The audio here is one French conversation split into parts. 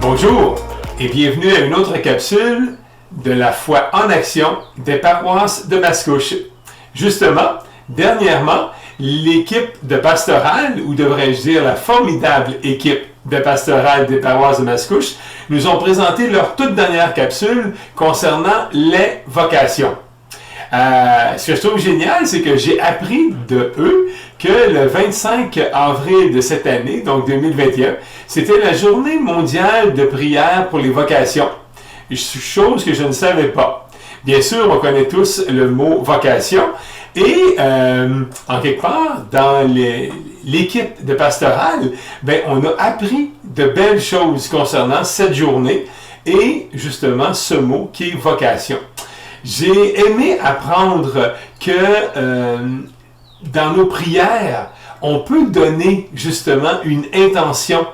Bonjour et bienvenue à une autre capsule de la foi en action des paroisses de Mascouche. Justement, dernièrement, l'équipe de pastorale, ou devrais-je dire la formidable équipe de pastorale des paroisses de Mascouche, nous ont présenté leur toute dernière capsule concernant les vocations. Ce que je trouve génial, c'est que j'ai appris de eux que le 25 avril de cette année, donc 2021, c'était la journée mondiale de prière pour les vocations. Chose que je ne savais pas. Bien sûr, on connaît tous le mot vocation et en quelque part, dans l'équipe de pastorale, on a appris de belles choses concernant cette journée et justement ce mot qui est vocation. J'ai aimé apprendre que dans nos prières, on peut donner justement une intention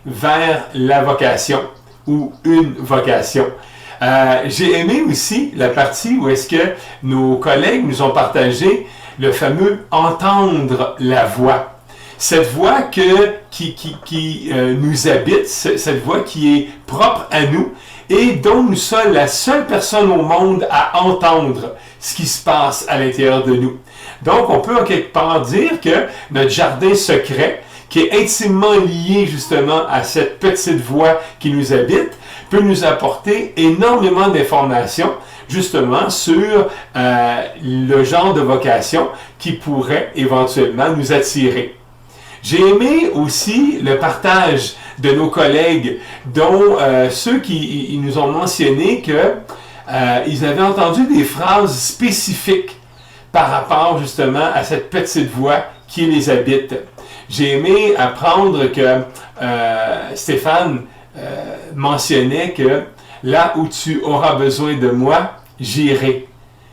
vers la vocation ou une vocation. J'ai aimé aussi la partie où est-ce que nos collègues nous ont partagé le fameux « entendre la voix ». Cette voix qui nous habite, cette voix qui est propre à nous et dont nous sommes la seule personne au monde à entendre ce qui se passe à l'intérieur de nous. Donc, on peut en quelque part dire que notre jardin secret, qui est intimement lié justement à cette petite voix qui nous habite, peut nous apporter énormément d'informations justement sur le genre de vocation qui pourrait éventuellement nous attirer. J'ai aimé aussi le partage de nos collègues, dont ceux qui nous ont mentionné qu'ils avaient entendu des phrases spécifiques par rapport justement à cette petite voix qui les habite. J'ai aimé apprendre que Stéphane mentionnait que là où tu auras besoin de moi, j'irai.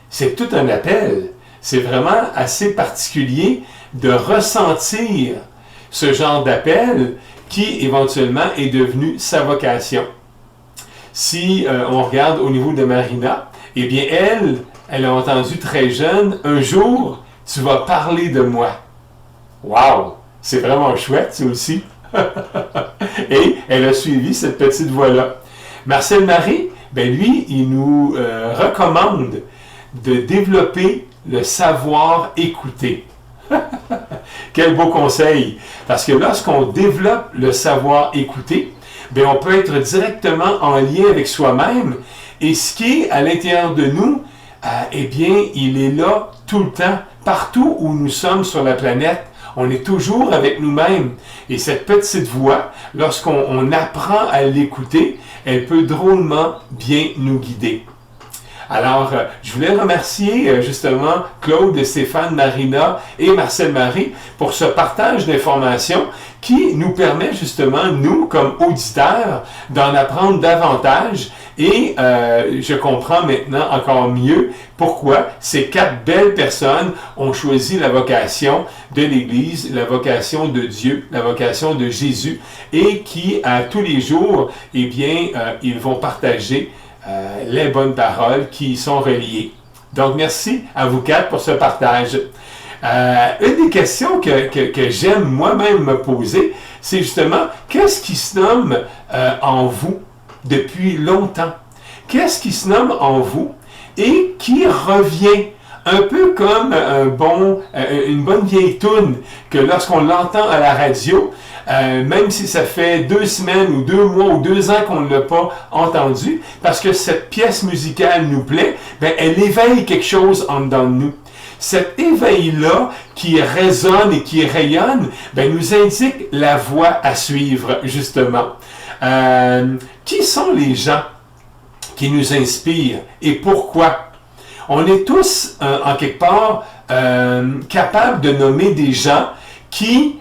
C'est tout un appel. C'est vraiment assez particulier de ressentir ce genre d'appel qui éventuellement est devenu sa vocation. Si on regarde au niveau de Marina, eh bien elle a entendu très jeune, un jour, tu vas parler de moi. Wow! C'est vraiment chouette, ça aussi. Et elle a suivi cette petite voie-là. Marcel Marie, lui, il nous recommande de développer le savoir écouter. Quel beau conseil! Parce que lorsqu'on développe le savoir écouter, on peut être directement en lien avec soi-même et ce qui est à l'intérieur de nous, il est là tout le temps, partout où nous sommes sur la planète. On est toujours avec nous-mêmes. Et cette petite voix, lorsqu'on apprend à l'écouter, elle peut drôlement bien nous guider. Alors, je voulais remercier justement Claude, Stéphane, Marina et Marcel Marie pour ce partage d'informations qui nous permet justement, nous, comme auditeurs, d'en apprendre davantage et je comprends maintenant encore mieux pourquoi ces 4 belles personnes ont choisi la vocation de l'Église, la vocation de Dieu, la vocation de Jésus et qui, à tous les jours, ils vont partager les bonnes paroles qui y sont reliées. Donc, merci à vous 4 pour ce partage. Une des questions que j'aime moi-même me poser, c'est justement, qu'est-ce qui se nomme en vous depuis longtemps? Qu'est-ce qui se nomme en vous et qui revient un peu comme une bonne vieille toune que lorsqu'on l'entend à la radio, même si ça fait 2 semaines ou 2 mois ou 2 ans qu'on ne l'a pas entendu, parce que cette pièce musicale nous plaît, elle éveille quelque chose en dedans de nous. Cet éveil-là qui résonne et qui rayonne, nous indique la voie à suivre, justement. Qui sont les gens qui nous inspirent et pourquoi? On est tous, en quelque part, capables de nommer des gens qui,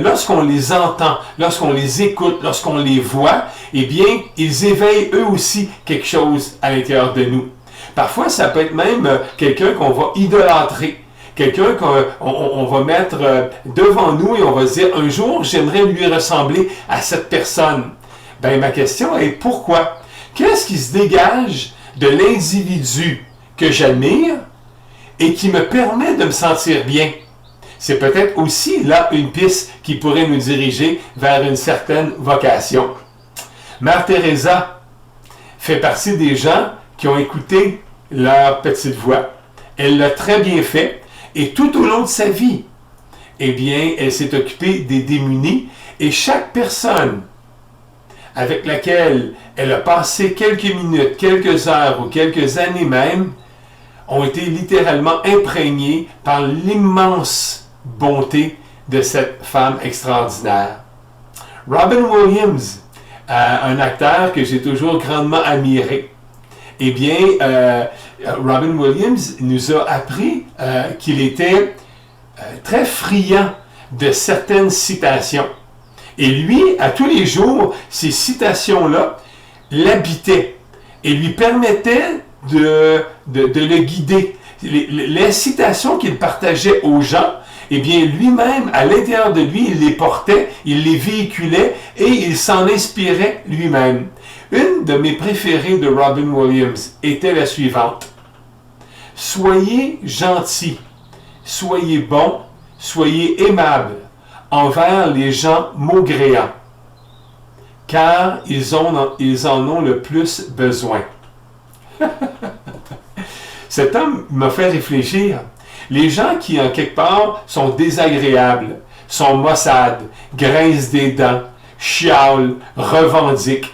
lorsqu'on les entend, lorsqu'on les écoute, lorsqu'on les voit, ils éveillent eux aussi quelque chose à l'intérieur de nous. Parfois, ça peut être même quelqu'un qu'on va idolâtrer, quelqu'un qu'on va mettre devant nous et on va se dire, un jour, j'aimerais lui ressembler à cette personne. Ma question est pourquoi? Qu'est-ce qui se dégage de l'individu que j'admire et qui me permet de me sentir bien? C'est peut-être aussi là une piste qui pourrait nous diriger vers une certaine vocation. Mère Teresa fait partie des gens qui ont écouté leur petite voix. Elle l'a très bien fait et tout au long de sa vie, eh bien, elle s'est occupée des démunis et chaque personne avec laquelle elle a passé quelques minutes, quelques heures ou quelques années même, ont été littéralement imprégnés par l'immense bonté de cette femme extraordinaire. Robin Williams, un acteur que j'ai toujours grandement admiré, eh bien, Robin Williams nous a appris qu'il était très friand de certaines citations. Et lui, à tous les jours, ces citations-là l'habitaient et lui permettaient de le guider. Les citations qu'il partageait aux gens, eh bien, lui-même, à l'intérieur de lui, il les portait, il les véhiculait et il s'en inspirait lui-même. Une de mes préférées de Robin Williams était la suivante. Soyez gentils, soyez bons, soyez aimables envers les gens maugréants, car ils en ont le plus besoin. Cet homme m'a fait réfléchir. Les gens qui, en quelque part, sont désagréables, sont maussades, grincent des dents, chialent, revendiquent,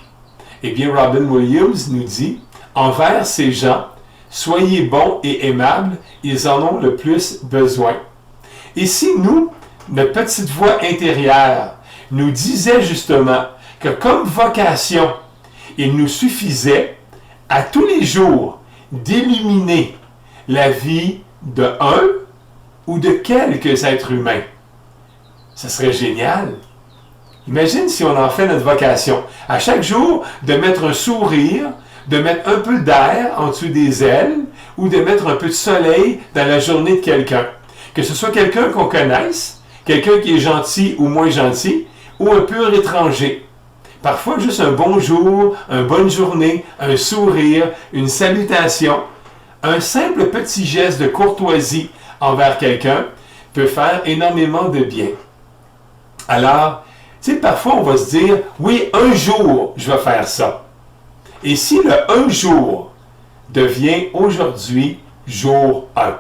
eh bien, Robin Williams nous dit, envers ces gens, soyez bons et aimables, ils en ont le plus besoin. Et si nous, notre petite voix intérieure, nous disait justement que comme vocation, il nous suffisait à tous les jours d'illuminer la vie de un ou de quelques êtres humains, ça serait génial. Imagine si on en fait notre vocation. À chaque jour, de mettre un sourire, de mettre un peu d'air en dessous des ailes ou de mettre un peu de soleil dans la journée de quelqu'un. Que ce soit quelqu'un qu'on connaisse, quelqu'un qui est gentil ou moins gentil, ou un pur étranger. Parfois, juste un bonjour, une bonne journée, un sourire, une salutation, un simple petit geste de courtoisie envers quelqu'un peut faire énormément de bien. Alors, tu sais, parfois on va se dire, oui, un jour, je vais faire ça. Et si le un jour devient aujourd'hui jour 1,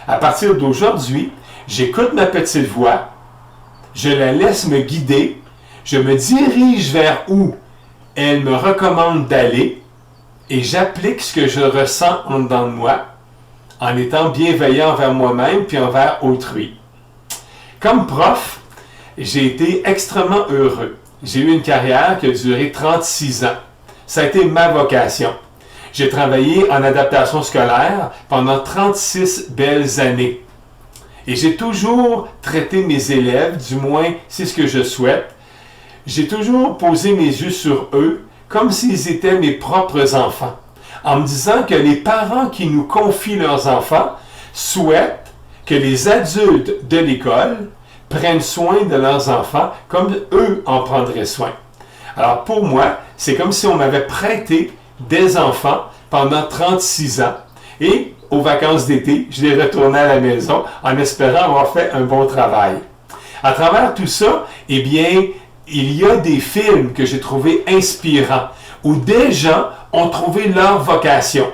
à partir d'aujourd'hui, j'écoute ma petite voix, je la laisse me guider, je me dirige vers où elle me recommande d'aller et j'applique ce que je ressens en dedans de moi en étant bienveillant envers moi-même puis envers autrui. Comme prof, j'ai été extrêmement heureux. J'ai eu une carrière qui a duré 36 ans. Ça a été ma vocation. J'ai travaillé en adaptation scolaire pendant 36 belles années. Et j'ai toujours traité mes élèves, du moins c'est ce que je souhaite. J'ai toujours posé mes yeux sur eux comme s'ils étaient mes propres enfants, en me disant que les parents qui nous confient leurs enfants souhaitent que les adultes de l'école prennent soin de leurs enfants comme eux en prendraient soin. Alors pour moi, c'est comme si on m'avait prêté des enfants pendant 36 ans et aux vacances d'été, je les retournais à la maison en espérant avoir fait un bon travail. À travers tout ça, eh bien, il y a des films que j'ai trouvés inspirants où des gens ont trouvé leur vocation.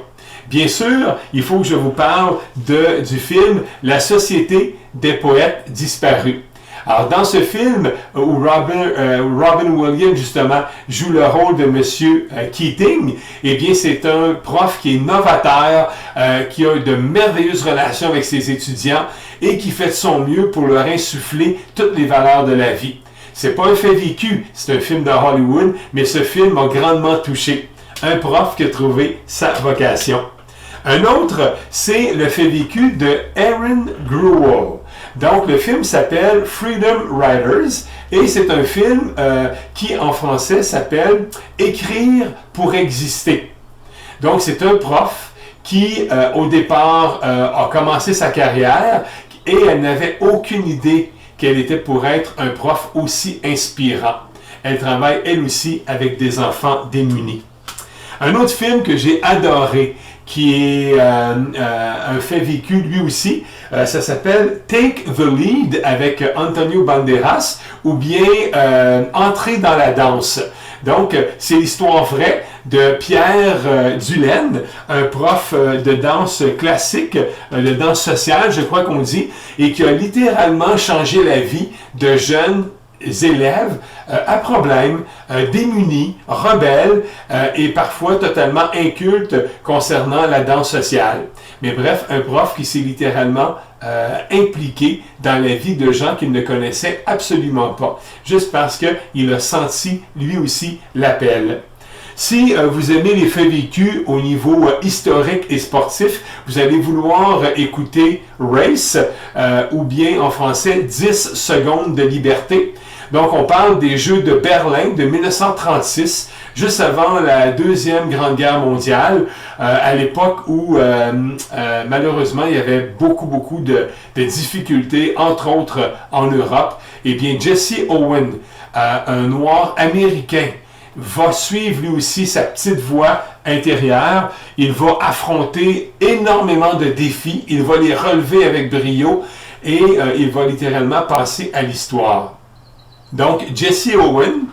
Bien sûr, il faut que je vous parle du film La Société des poètes disparus. Alors, dans ce film où Robin Williams, justement, joue le rôle de Monsieur Keating, eh bien, c'est un prof qui est novateur, qui a de merveilleuses relations avec ses étudiants et qui fait de son mieux pour leur insuffler toutes les valeurs de la vie. C'est pas un fait vécu, c'est un film de Hollywood, mais ce film m'a grandement touché. Un prof qui a trouvé sa vocation. Un autre, c'est le fait vécu de Erin Gruwell. Donc, le film s'appelle Freedom Writers et c'est un film qui, en français, s'appelle Écrire pour exister. Donc, c'est un prof qui, au départ, a commencé sa carrière et elle n'avait aucune idée qu'elle était pour être un prof aussi inspirant. Elle travaille, elle aussi, avec des enfants démunis. Un autre film que j'ai adoré, qui est un fait vécu lui aussi. Ça s'appelle Take the Lead avec Antonio Banderas ou bien Entrer dans la danse. Donc, c'est l'histoire vraie de Pierre Dulaine, un prof de danse classique, de danse sociale, je crois qu'on dit, et qui a littéralement changé la vie de jeunes élèves à problème, démunis, rebelles et parfois totalement incultes concernant la danse sociale. Mais bref, un prof qui s'est littéralement impliqué dans la vie de gens qu'il ne connaissait absolument pas, juste parce qu'il a senti lui aussi l'appel. Si vous aimez les faits vécus au niveau historique et sportif, vous allez vouloir écouter Race, ou bien en français 10 secondes de liberté. Donc, on parle des Jeux de Berlin de 1936, juste avant la Deuxième Grande Guerre mondiale, à l'époque où, malheureusement, il y avait beaucoup de difficultés, entre autres en Europe. Eh bien, Jesse Owens, un noir américain, va suivre lui aussi sa petite voix intérieure. Il va affronter énormément de défis. Il va les relever avec brio et il va littéralement passer à l'histoire. Donc, Jesse Owens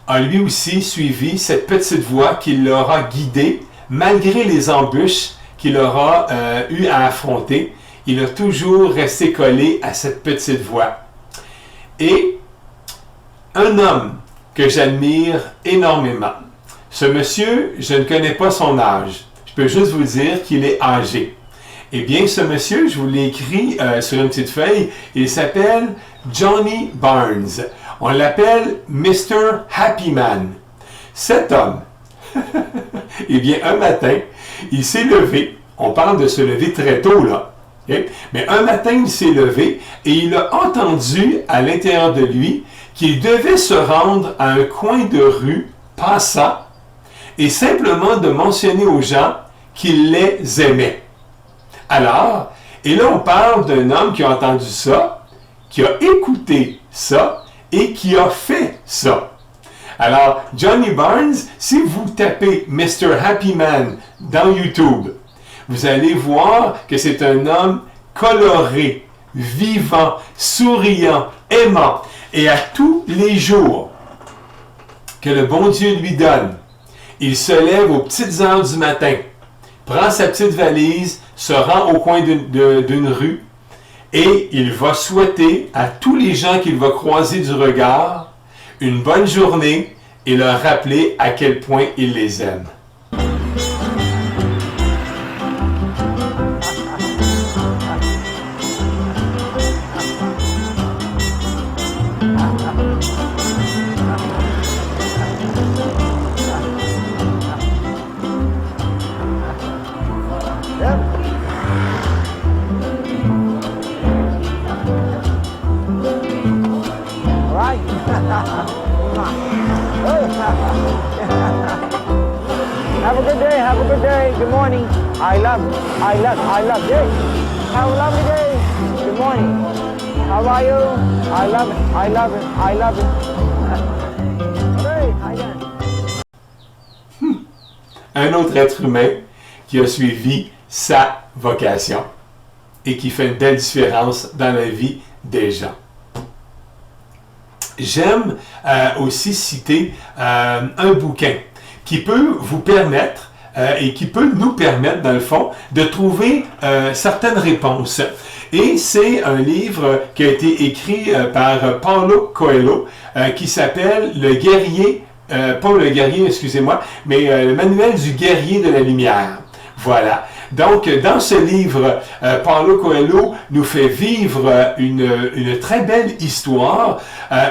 a lui aussi suivi cette petite voix qui l'aura guidé malgré les embûches qu'il aura eu à affronter. Il a toujours resté collé à cette petite voix. Et un homme que j'admire énormément. Ce monsieur, je ne connais pas son âge. Je peux juste vous dire qu'il est âgé. Eh bien, ce monsieur, je vous l'ai écrit sur une petite feuille, il s'appelle Johnny Barnes. On l'appelle Mr. Happy Man. Cet homme, eh bien, un matin, il s'est levé. On parle de se lever très tôt, là. Okay? Mais un matin, il s'est levé et il a entendu à l'intérieur de lui qu'il devait se rendre à un coin de rue passant et simplement de mentionner aux gens qu'il les aimait. Alors, et là on parle d'un homme qui a entendu ça, qui a écouté ça et qui a fait ça. Alors, Johnny Barnes, si vous tapez Mr. Happy Man dans YouTube, vous allez voir que c'est un homme coloré, vivant, souriant, aimant. Et à tous les jours que le bon Dieu lui donne, il se lève aux petites heures du matin, prend sa petite valise, se rend au coin d'une rue et il va souhaiter à tous les gens qu'il va croiser du regard une bonne journée et leur rappeler à quel point il les aime. Have a good day. Have a good day. Good morning. I love you. Hey, have a lovely day. Good morning. How are you? I love it. Hey, hi there. Un autre être humain qui a suivi sa vocation et qui fait une belle différence dans la vie des gens. J'aime aussi citer un bouquin qui peut vous permettre et qui peut nous permettre, dans le fond, de trouver certaines réponses. Et c'est un livre qui a été écrit par Paulo Coelho qui s'appelle Le guerrier, pas le guerrier, excusez-moi, mais le manuel du guerrier de la lumière. Voilà. Donc, dans ce livre, Paulo Coelho nous fait vivre une très belle histoire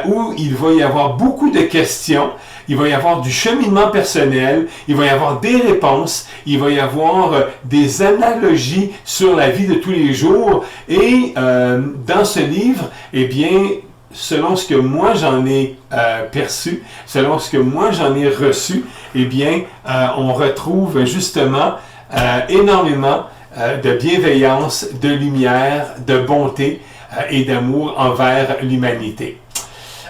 où il va y avoir beaucoup de questions, il va y avoir du cheminement personnel, il va y avoir des réponses, il va y avoir des analogies sur la vie de tous les jours. Et dans ce livre, eh bien, selon ce que moi j'en ai perçu, selon ce que moi j'en ai reçu, eh bien, on retrouve justement énormément de bienveillance, de lumière, de bonté et d'amour envers l'humanité.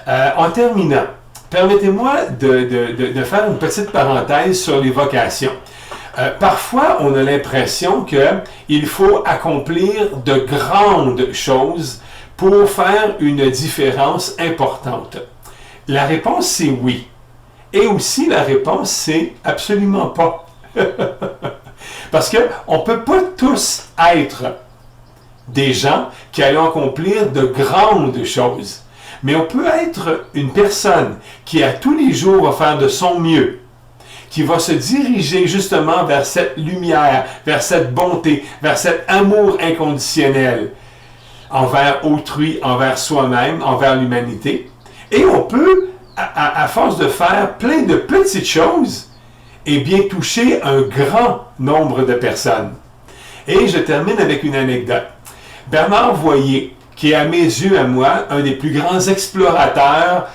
En terminant, permettez-moi de faire une petite parenthèse sur les vocations. Parfois, on a l'impression qu'il faut accomplir de grandes choses pour faire une différence importante. La réponse, c'est oui. Et aussi, la réponse, c'est absolument pas. Parce qu'on ne peut pas tous être des gens qui allons accomplir de grandes choses. Mais on peut être une personne qui, à tous les jours, va faire de son mieux, qui va se diriger justement vers cette lumière, vers cette bonté, vers cet amour inconditionnel envers autrui, envers soi-même, envers l'humanité. Et on peut, à force de faire plein de petites choses, eh bien toucher un grand nombre de personnes. Et je termine avec une anecdote. Bernard Voyer, qui est à mes yeux, à moi, un des plus grands explorateurs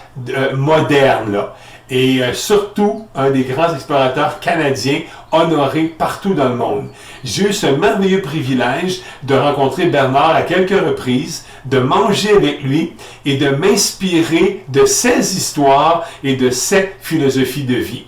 modernes, là, et surtout un des grands explorateurs canadiens honorés partout dans le monde. J'ai eu ce merveilleux privilège de rencontrer Bernard à quelques reprises, de manger avec lui et de m'inspirer de ses histoires et de ses philosophies de vie.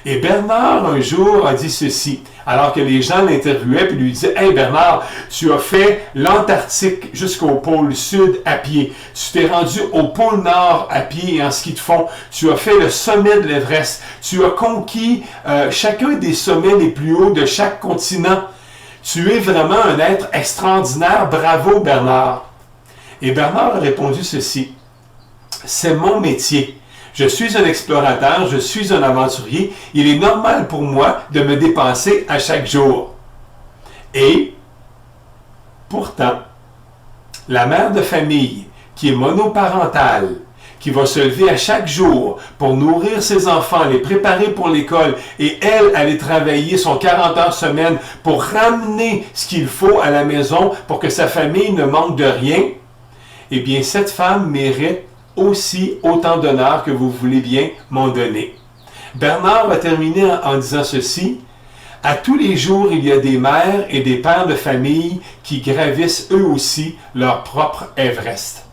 Et Bernard, un jour, a dit ceci, alors que les gens l'interviewaient, puis lui disaient « Hey Bernard, tu as fait l'Antarctique jusqu'au pôle Sud à pied. Tu t'es rendu au pôle Nord à pied et en ski de fond. Tu as fait le sommet de l'Everest. Tu as conquis chacun des sommets les plus hauts de chaque continent. Tu es vraiment un être extraordinaire. Bravo Bernard. » Et Bernard a répondu ceci, « C'est mon métier. Je suis un explorateur, je suis un aventurier. Il est normal pour moi de me dépasser à chaque jour. » Et pourtant, la mère de famille qui est monoparentale, qui va se lever à chaque jour pour nourrir ses enfants, les préparer pour l'école, et elle, aller travailler son 40 heures semaine pour ramener ce qu'il faut à la maison pour que sa famille ne manque de rien, eh bien, cette femme mérite aussi autant d'honneur que vous voulez bien m'en donner. Bernard va terminer en disant ceci, « À tous les jours, il y a des mères et des pères de famille qui gravissent eux aussi leur propre Everest.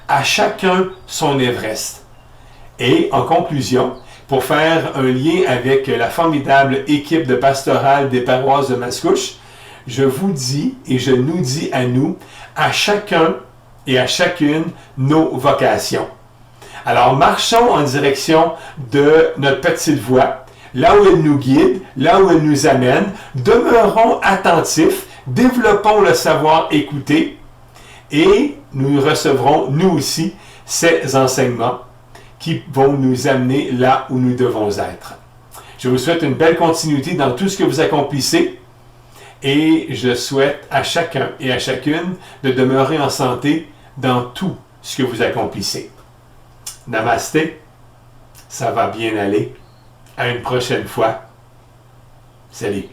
À chacun son Everest. » Et en conclusion, pour faire un lien avec la formidable équipe de pastorale des paroisses de Mascouche, je vous dis et je nous dis à nous, à chacun et à chacune nos vocations. Alors, marchons en direction de notre petite voie, là où elle nous guide, là où elle nous amène, demeurons attentifs, développons le savoir écouter et nous recevrons, nous aussi, ces enseignements qui vont nous amener là où nous devons être. Je vous souhaite une belle continuité dans tout ce que vous accomplissez et je souhaite à chacun et à chacune de demeurer en santé dans tout ce que vous accomplissez. Namasté, ça va bien aller. À une prochaine fois. Salut.